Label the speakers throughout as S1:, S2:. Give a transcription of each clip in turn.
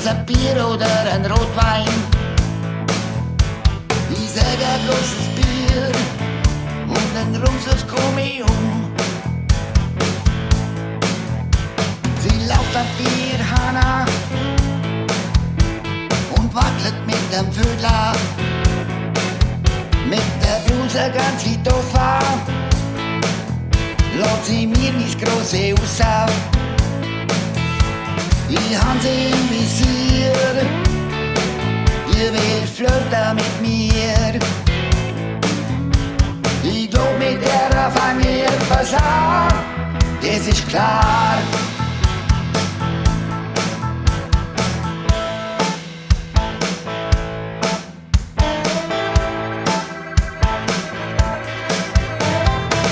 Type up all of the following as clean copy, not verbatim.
S1: gibt's ein Bier oder ein Rotwein. Ich sag ein großes Bier und ein Rumsus komm ich um. Sie lauft am Bierhahner und wackelt mit dem Vödler, mit der Bluse ganz wie Toffa. Lass sie mir nicht große Aussagen. Ich han sie im Visier, ihr will flirten mit mir. Ich glaub, mit der fang ich etwas an, das ist klar.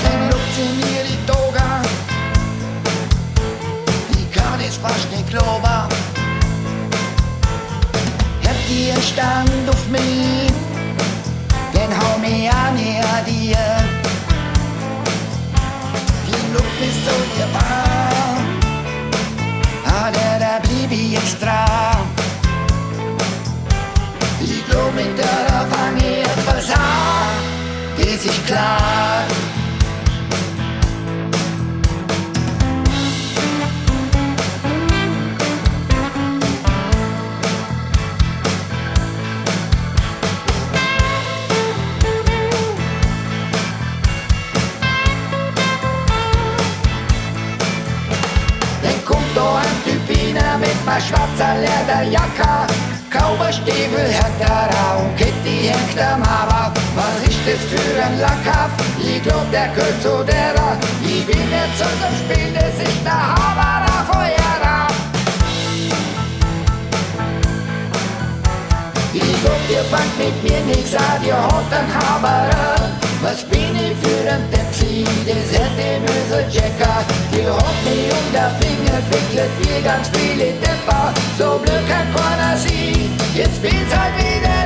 S1: Dann lugt sie mir die Toga, ich kann es fast nicht glauben. Habt ihr Stand auf mich, dann hau mich an her dir. Die Luft ist so ihr Bar, da blieb ich extra. Ich glaub, mit der fang ich etwas an, das ist klar. Da ein Typiner mit ma schwarzer Lederjacke, Cowboystiefel hat er und Kitty hängt am Haber. Was ist das für ein Lackhaft? Ich glaub, der gehört zu derer. Ich bin jetzt so zum Spiel, das ist der Haberer Feuerer. Ich glaub, ihr fangt mit mir nix an, ihr habt einen Haberer. Was bin ich für ein Taxi, das hätte böse Checker. Ihr habt mich um der Finger gewickelt, wie ganz viele Depper. So blöd kann keiner sie, jetzt bin's halt wieder